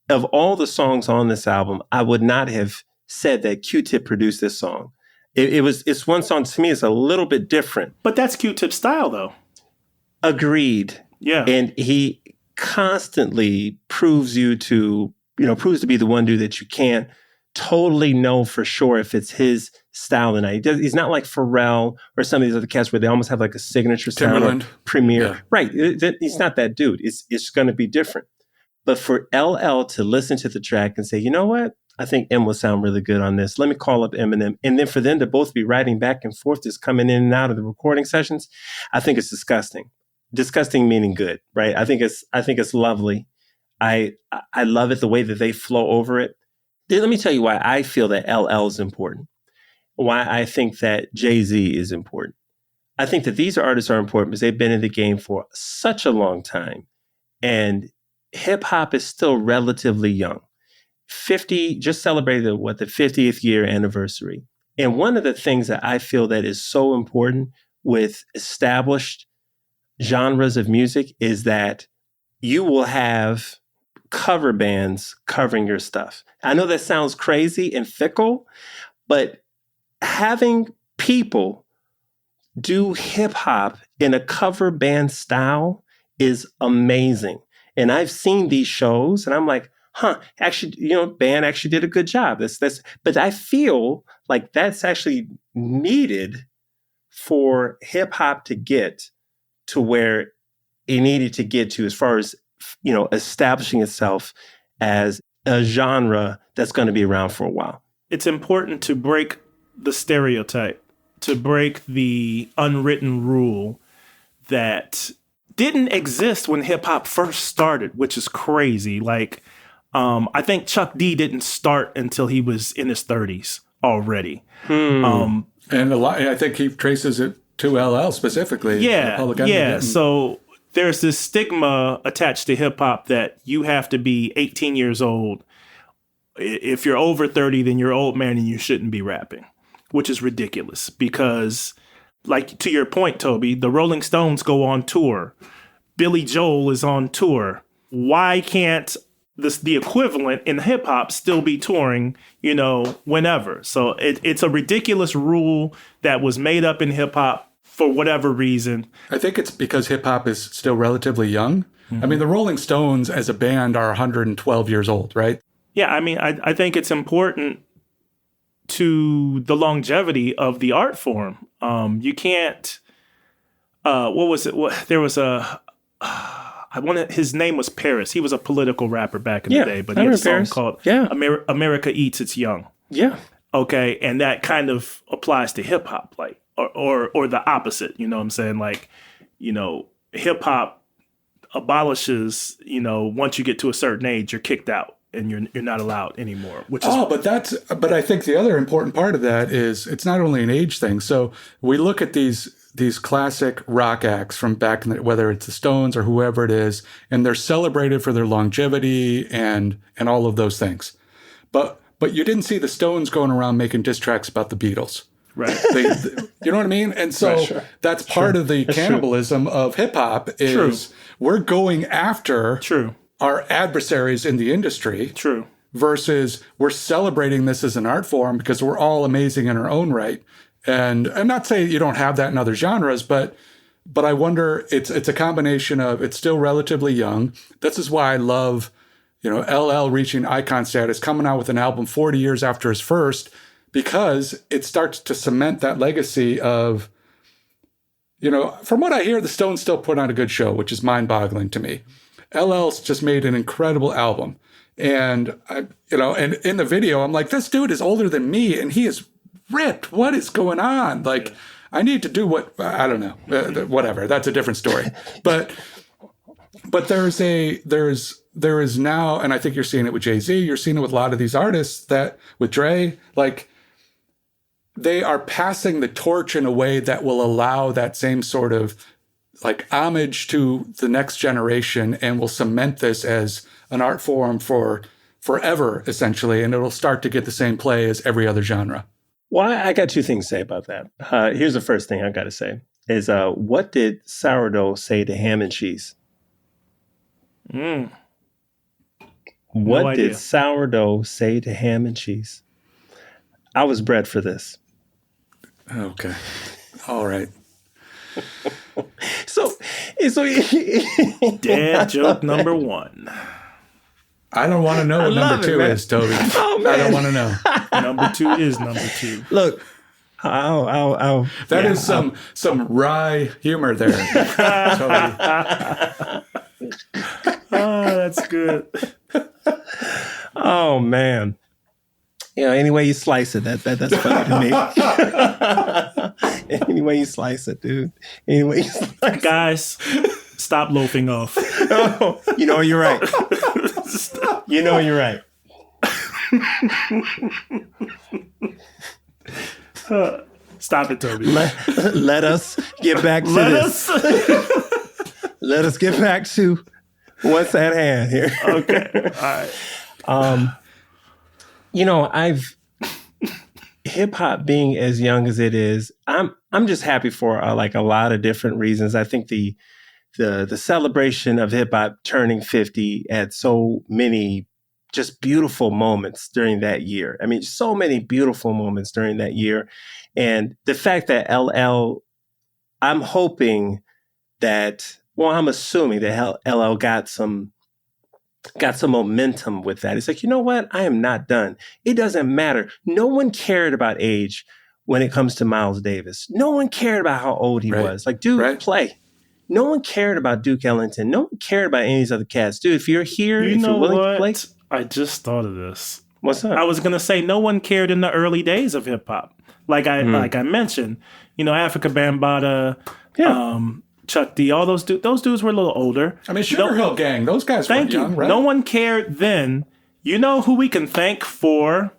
Of all the songs on this album, I would not have said that Q-Tip produced this song. It's one song, to me, it's a little bit different. But that's Q-Tip's style, though. Agreed. Yeah. And he constantly proves to be the one dude that you can't totally know for sure if it's his style or not. He's not like Pharrell or some of these other cats where they almost have like a signature sound. Premier. Yeah. Right. He's not that dude. It's going to be different. But for LL to listen to the track and say, you know what? I think M will sound really good on this. Let me call up Eminem. And then for them to both be writing back and forth, just coming in and out of the recording sessions, I think it's disgusting. Disgusting meaning good, right? I think it's lovely. I love it, the way that they flow over it. Let me tell you why I feel that LL is important. Why I think that Jay-Z is important. I think that these artists are important because they've been in the game for such a long time. And hip hop is still relatively young. 50, just celebrated the 50th year anniversary. And one of the things that I feel that is so important with established genres of music is that you will have cover bands covering your stuff. I know that sounds crazy and fickle, but having people do hip hop in a cover band style is amazing. And I've seen these shows and I'm like, actually, band actually did a good job. But I feel like that's actually needed for hip hop to get to where it needed to get to as far as, establishing itself as a genre that's going to be around for a while. It's important to break the stereotype, to break the unwritten rule that didn't exist when hip hop first started, which is crazy. Like, I think Chuck D didn't start until he was in his 30s already. And I think he traces it to LL specifically. Yeah. So there's this stigma attached to hip hop that you have to be 18 years old. If you're over 30, then you're old man and you shouldn't be rapping, which is ridiculous because, like, to your point, Toby, the Rolling Stones go on tour. Billy Joel is on tour. Why can't the equivalent in hip hop still be touring, whenever? So it's a ridiculous rule that was made up in hip hop for whatever reason. I think it's because hip hop is still relatively young. Mm-hmm. I mean, the Rolling Stones as a band are 112 years old, right? Yeah, I mean, I think it's important to the longevity of the art form. You can't, what was it? There was his name was Paris. He was a political rapper back in the day, but he had a song called America Eats Its Young. Yeah. Okay. And that kind of applies to hip hop, like, or the opposite, you know what I'm saying? Like, hip hop abolishes, once you get to a certain age, you're kicked out and you're not allowed anymore, which is. But I think the other important part of that is it's not only an age thing. So we look at these classic rock acts from back in whether it's the Stones or whoever it is, and they're celebrated for their longevity and all of those things. But you didn't see the Stones going around making diss tracks about the Beatles. Right. You know what I mean? And so that's part of the cannibalism of hip hop is we're going after our adversaries in the industry. Versus we're celebrating this as an art form because we're all amazing in our own right. And I'm not saying you don't have that in other genres, but I wonder, it's a combination of, it's still relatively young. This is why I love, LL reaching icon status, coming out with an album 40 years after his first, because it starts to cement that legacy of, from what I hear, the Stones still put on a good show, which is mind-boggling to me. LL's just made an incredible album. And, and in the video, I'm like, this dude is older than me and he is ripped. What is going on? Like, I need to do what, I don't know, whatever. That's a different story. But there is now, and I think you're seeing it with Jay-Z, you're seeing it with a lot of these artists that, with Dre, like, they are passing the torch in a way that will allow that same sort of, like, homage to the next generation and will cement this as an art form for forever, essentially, and it'll start to get the same play as every other genre. Well, I got two things to say about that. Here's the first thing I got to say is, what did sourdough say to ham and cheese? What did sourdough say to ham and cheese? I was bred for this. Okay. All right. So dad joke number one. I don't want to know what number two is, Toby. Oh, man. I don't want to know. Number two is number two. Look, that is some wry humor there, Toby. Oh, that's good. Oh man. Any way you slice it, that's funny to me. Any way you slice it, dude. Any way you slice it. Guys, stop loafing off. Oh, you're right. You're right. Stop it, Toby. Let us get back to this. Let us get back to what's at hand here. Okay. All right. I've hip hop being as young as it is, I'm just happy for a lot of different reasons. I think the celebration of hip hop turning 50 had so many just beautiful moments during that year. I mean, so many beautiful moments during that year. And the fact that LL, I'm hoping that, I'm assuming that LL got some momentum with that. It's like, you know what? I am not done. It doesn't matter. No one cared about age when it comes to Miles Davis. No one cared about how old he was. Like, dude, play. No one cared about Duke Ellington. No one cared about any of these other cats. Dude, if you're here, if you're willing to play. I just thought of this. What's up? I was going to say no one cared in the early days of hip hop. Like I mentioned, Africa Bambaataa, Chuck D, all those dudes were a little older. I mean, Sugar Hill Gang, those guys were young, right? No one cared then. You know who we can thank for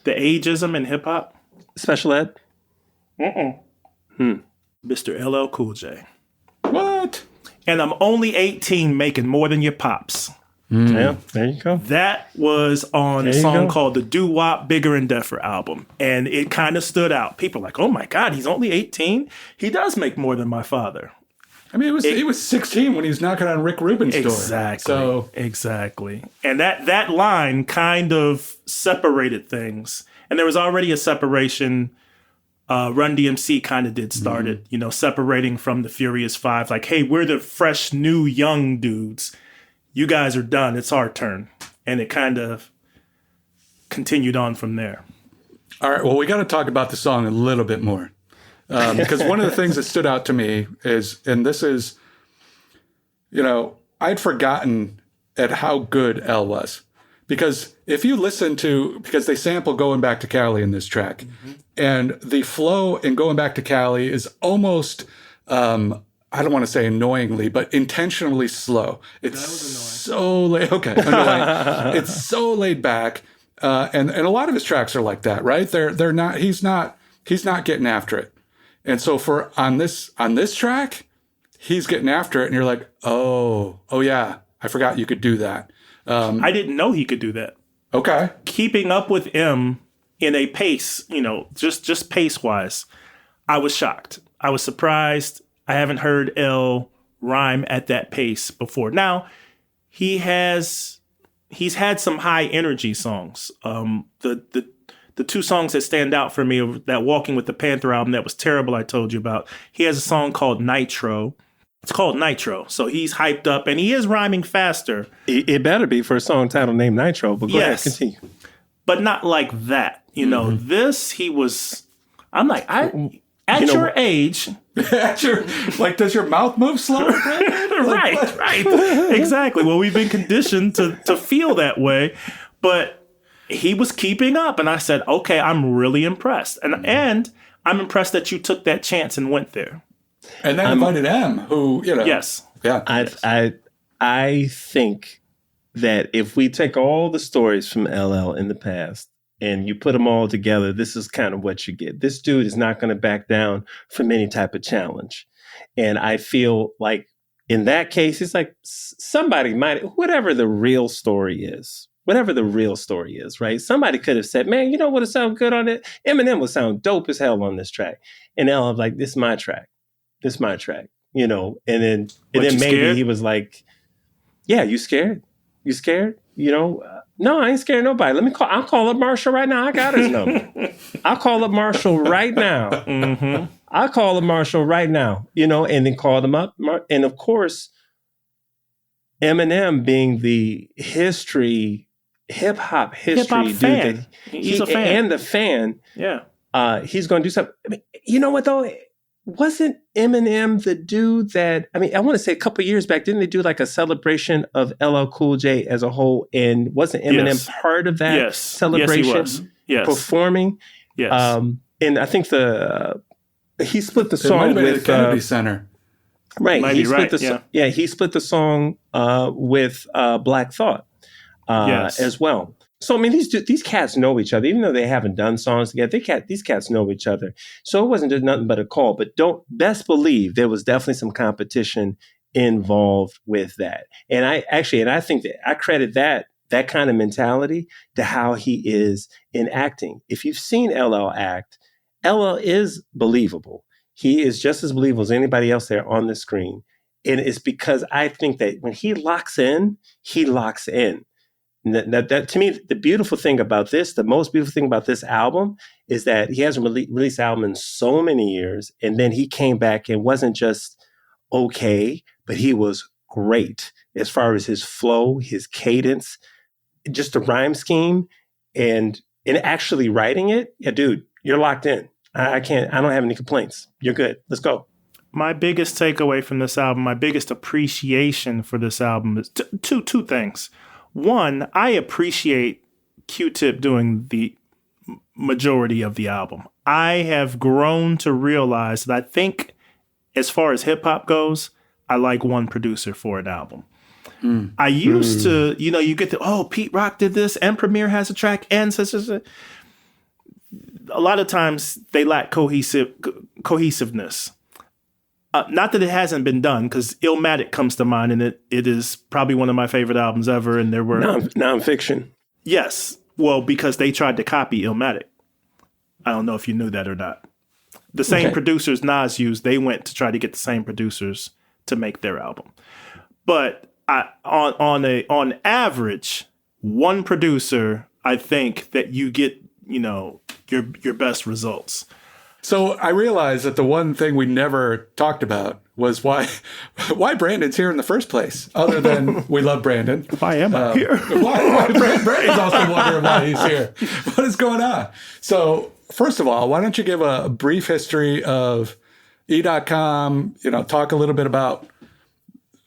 the ageism in hip hop? Special ed? Mr. LL Cool J. What? And I'm only 18 making more than your pops. Yeah, there you go. That was on a song called the Doo Wop Bigger and Deffer album. And it kind of stood out. People are like, oh my God, he's only 18? He does make more than my father. I mean, he was 16 when he was knocking on Rick Rubin's door. Exactly. And that line kind of separated things. And there was already a separation. Run DMC kind of did start it, separating from the Furious Five. Like, hey, we're the fresh, new, young dudes. You guys are done. It's our turn. And it kind of continued on from there. All right. Well, we got to talk about the song a little bit more. Because one of the things that stood out to me is, and this is, I'd forgotten at how good L was. Because if you listen because they sample Going Back to Cali in this track, and the flow in Going Back to Cali is almost, I don't want to say annoyingly, but intentionally slow. It's so laid. Okay, annoying. It's so laid back, and a lot of his tracks are like that, right? They're not. He's not getting after it, and so on this track, he's getting after it, and you're like, oh yeah, I forgot you could do that. I didn't know he could do that. Okay, Keeping Up with M, in a pace, just pace wise, I was shocked. I was surprised. I haven't heard L rhyme at that pace before. Now, he's had some high energy songs. The two songs that stand out for me are that Walking with the Panther album that was terrible I told you about. He has a song called Nitro. It's called Nitro. So he's hyped up and he is rhyming faster. It better be for a song title named Nitro, but go ahead, continue. But not like that. This, he was, I'm like, your age. Does your mouth move slow? Right. Exactly. Well, we've been conditioned to feel that way, but he was keeping up. And I said, okay, I'm really impressed. And I'm impressed that you took that chance and went there. And then invited M, who, Yes. Yeah. I think that if we take all the stories from LL in the past and you put them all together, this is kind of what you get. This dude is not going to back down from any type of challenge. And I feel like in that case, it's like somebody might, whatever the real story is, right? Somebody could have said, man, you know what would sound good on it? Eminem would sound dope as hell on this track. And LL was like, this is my track. And then maybe scared? He was like, yeah, you scared? No, I ain't scared of nobody. I'll call up Marshall right now. I got his number. I'll call up Marshall right now. Mm-hmm. I'll call up Marshall right now, and then call them up. And of course, Eminem being the hip hop history fan. Dude, he's a fan. And the fan. Yeah. He's going to do something. I mean, you know what though? Wasn't Eminem the dude that, I want to say a couple of years back, didn't they do like a celebration of LL Cool J as a whole? And wasn't Eminem part of that celebration? Yes, he was. Yes. Performing? Yes. And I think he split the song with the Kennedy Center. Right. Might He be split right. he split the song with Black Thought as well. So, these cats know each other, even though they haven't done songs together. These cats know each other. So it wasn't just nothing but a call. But best believe there was definitely some competition involved with that. And I think that I credit that kind of mentality to how he is in acting. If you've seen LL act, LL is believable. He is just as believable as anybody else there on the screen. And it's because I think that when he locks in, he locks in. That to me, the most beautiful thing about this album is that he hasn't released an album in so many years. And then he came back and wasn't just okay, but he was great as far as his flow, his cadence, just the rhyme scheme and actually writing it. Yeah, dude, you're locked in. I don't have any complaints. You're good. Let's go. My biggest takeaway from this album, my biggest appreciation for this album is two things. One, I appreciate Q-Tip doing the majority of the album. I have grown to realize that I think as far as hip hop goes, I like one producer for an album. I used to, you get Pete Rock did this and Premier has a track and such. A lot of times they lack cohesiveness. Not that it hasn't been done, because Illmatic comes to mind, and it is probably one of my favorite albums ever. And there were nonfiction. Yes, well, because they tried to copy Illmatic. I don't know if you knew that or not. The same producers Nas used, they went to try to get the same producers to make their album. But on average, one producer, I think that you get your best results. So I realized that the one thing we never talked about was why Brandon's here in the first place, other than we love Brandon. Why am I here? Why Brandon's also wondering why he's here. What is going on? So first of all, why don't you give a brief history of E.com, talk a little bit about,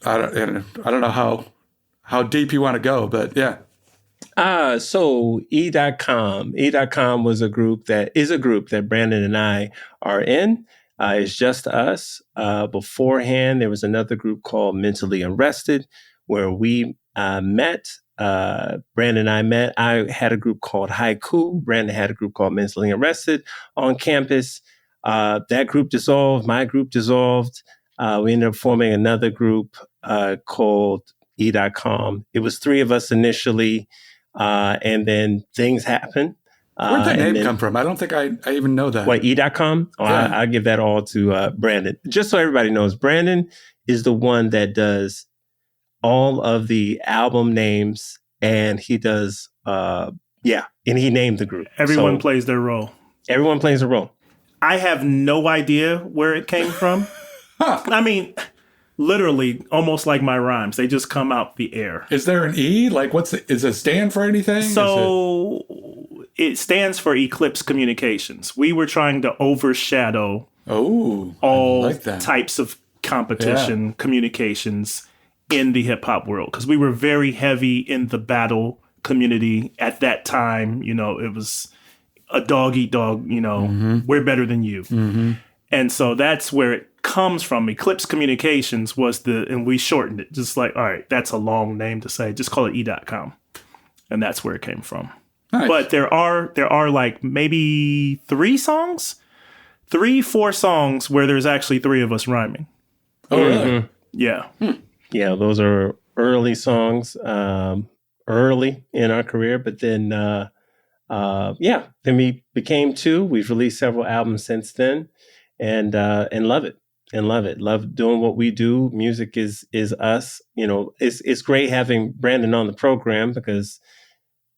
I don't know how deep you want to go, but yeah. So E.com was a group that Brandon and I are in. It's just us. Beforehand, there was another group called Mentally Arrested where we met. Brandon and I met. I had a group called Haiku. Brandon had a group called Mentally Arrested on campus. That group dissolved. My group dissolved. We ended up forming another group called E.com. It was three of us initially. And then things happened. Where'd that name come from? I don't think I even know that. What, E.com? Oh, Yeah. I give that all to Brandon. Just so everybody knows, Brandon is the one that does all of the album names, and he does, and he named the group. Everyone plays their role. Everyone plays a role. I have no idea where it came from. I mean, literally, almost like my rhymes. They just come out the air. Is there an E? Like, is it stand for anything? So it stands for Eclipse Communications. We were trying to overshadow all types of competition communications in the hip hop world, because we were very heavy in the battle community at that time. You know, it was a dog eat dog, you know, we're better than you. And so that's where it comes from. Eclipse Communications was and we shortened it. Just like, all right, that's a long name to say. Just call it E.com. And that's where it came from. Nice. But there are like maybe 4 songs where there's actually 3 of us rhyming. Oh, really? Yeah. Yeah, those are early songs, early in our career. But then, then we became 2. We've released several albums since then, and love it. Love doing what we do. Music is us. You know, it's great having Brandon on the program, because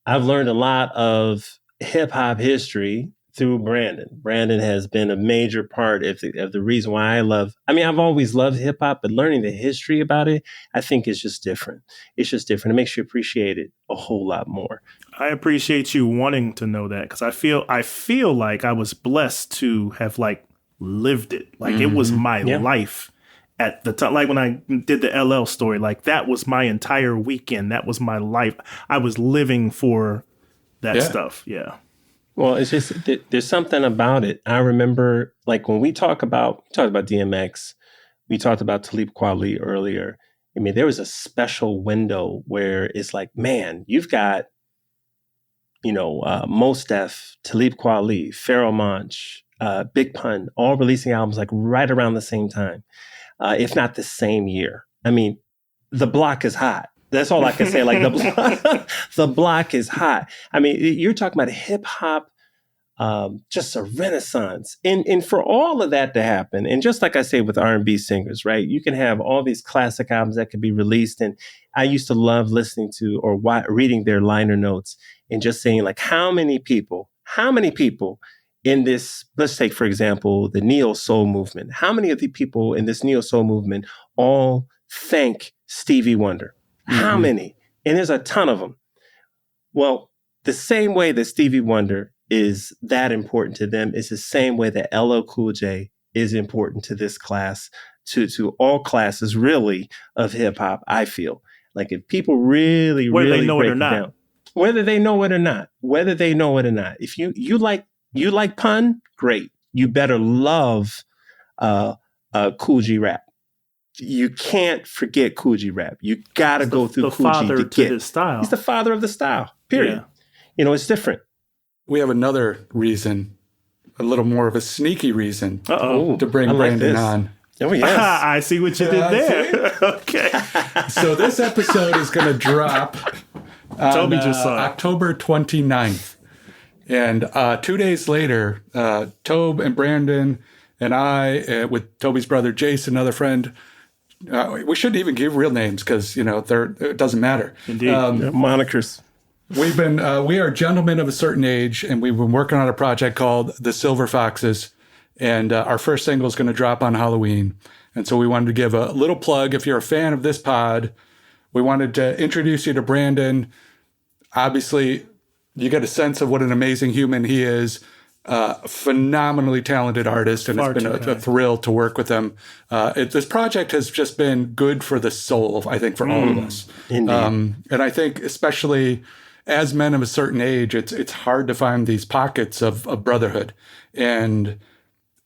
I've learned a lot of hip hop history through Brandon. Brandon has been a major part of the reason why I've always loved hip hop, but learning the history about it, I think is just different. It's just different. It makes you appreciate it a whole lot more. I appreciate you wanting to know that, because I feel like I was blessed to have like lived it. Like it was my life at the time. Like when I did the LL story, like that was my entire weekend. That was my life. I was living for that stuff. Yeah. Well, it's just, there's something about it. I remember, like, when we talked about DMX, we talked about Talib Kweli earlier. I mean, there was a special window where it's like, man, you've got, Mos Def, Talib Kweli, Pharoah Monch, Big Pun, all releasing albums like right around the same time, if not the same year. I mean, the block is hot. That's all I can say. Like the block is hot. I mean, you're talking about hip hop, just a renaissance, and for all of that to happen, and just like I say with R&B singers, right? You can have all these classic albums that could be released, and I used to love listening to or reading their liner notes and just saying, like, how many people in this? Let's take, for example, the neo soul movement. How many of the people in this neo soul movement all thank Stevie Wonder? How many? And there's a ton of them. Well, the same way that Stevie Wonder is that important to them is the same way that LL Cool J is important to this class, to all classes really of hip hop. I feel like if people really, whether really they know break it or not, down, whether they know it or not, if you like pun, great. You better love Cool G Rap. You can't forget Cool G Rap. You got to go through Cool G to get his style. He's the father of the style, period. Yeah. It's different. We have another reason, a little more of a sneaky reason to bring Brandon on. Oh, yes. I see what you did there. Okay. So this episode is going to drop on Toby just saw October 29th. And 2 days later, Tobe and Brandon and I, with Toby's brother Jason, another friend, we shouldn't even give real names because, it doesn't matter. Indeed. Monikers. We are gentlemen of a certain age, and we've been working on a project called The Silver Foxes. And our first single is going to drop on Halloween. And so we wanted to give a little plug. If you're a fan of this pod, we wanted to introduce you to Brandon. Obviously, you get a sense of what an amazing human he is. Phenomenally talented artist, and it's been a thrill to work with him. This project has just been good for the soul, I think, for all of us. Indeed. And I think especially as men of a certain age, it's hard to find these pockets of brotherhood. And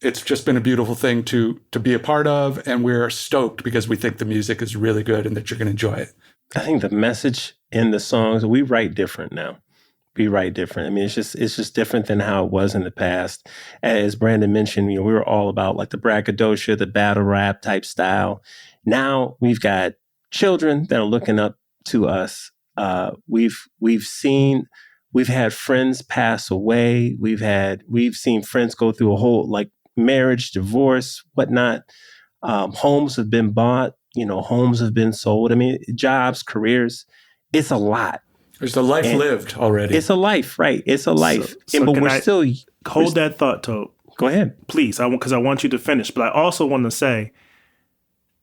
it's just been a beautiful thing to be a part of, and we're stoked because we think the music is really good and that you're going to enjoy it. I think the message in the songs, we write different now. We write different. I mean, it's just different than how it was in the past. As Brandon mentioned, we were all about like the braggadocio, the battle rap type style. Now we've got children that are looking up to us. We've seen We've had friends pass away. We've seen friends go through a whole like marriage, divorce, whatnot. Homes have been bought, homes have been sold. I mean, jobs, careers, it's a lot. There's a life lived already. It's a life, right? It's a life. But we're still... Hold that thought, Toby. Go ahead. Please, because I want you to finish. But I also want to say,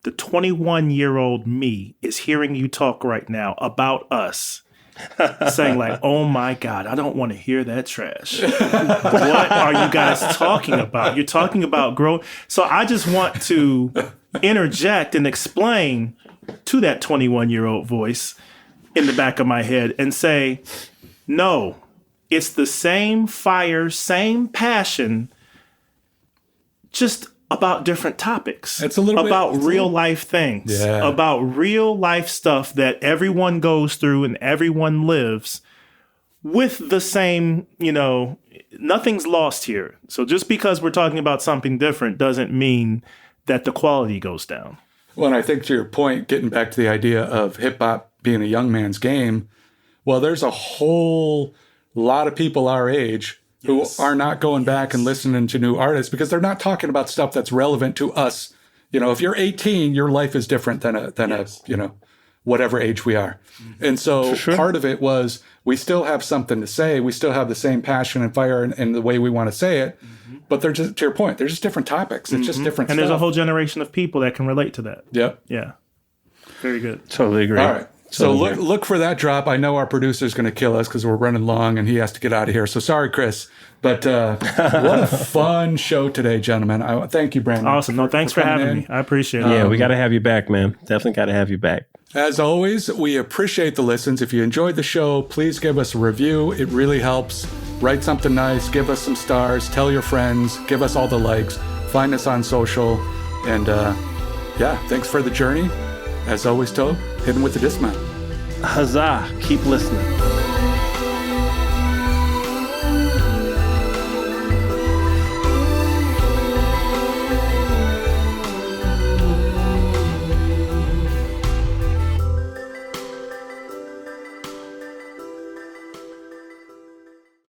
the 21-year-old me is hearing you talk right now about us, saying like, oh my God, I don't want to hear that trash. What are you guys talking about? You're talking about growth. So I just want to interject and explain to that 21-year-old voice in the back of my head and say, no, it's the same fire, same passion, just about different topics. It's a little about bit, real life things, about real life stuff that everyone goes through and everyone lives with the same, nothing's lost here. So just because we're talking about something different doesn't mean that the quality goes down. Well, and I think to your point, getting back to the idea of hip hop being a young man's game, well, there's a whole lot of people our age who are not going back and listening to new artists because they're not talking about stuff that's relevant to us. If you're 18, your life is different than a whatever age we are. And so part of it was we still have something to say. We still have the same passion and fire and the way we want to say it. But they're just, to your point, they're just different topics. It's just different and stuff. There's a whole generation of people that can relate to that. Yep. Yeah. Very good. Totally agree. All right. So look for that drop. I know our producer's going to kill us because we're running long and he has to get out of here. So sorry, Chris. But what a fun show today, gentlemen. Thank you, Brandon. Awesome. No, thanks for having me. I appreciate it. Yeah, we got to have you back, man. Definitely got to have you back. As always, we appreciate the listens. If you enjoyed the show, please give us a review. It really helps. Write something nice. Give us some stars. Tell your friends. Give us all the likes. Find us on social. And thanks for the journey. As always, Tobe, hit him with the dismount. Huzzah. Keep listening.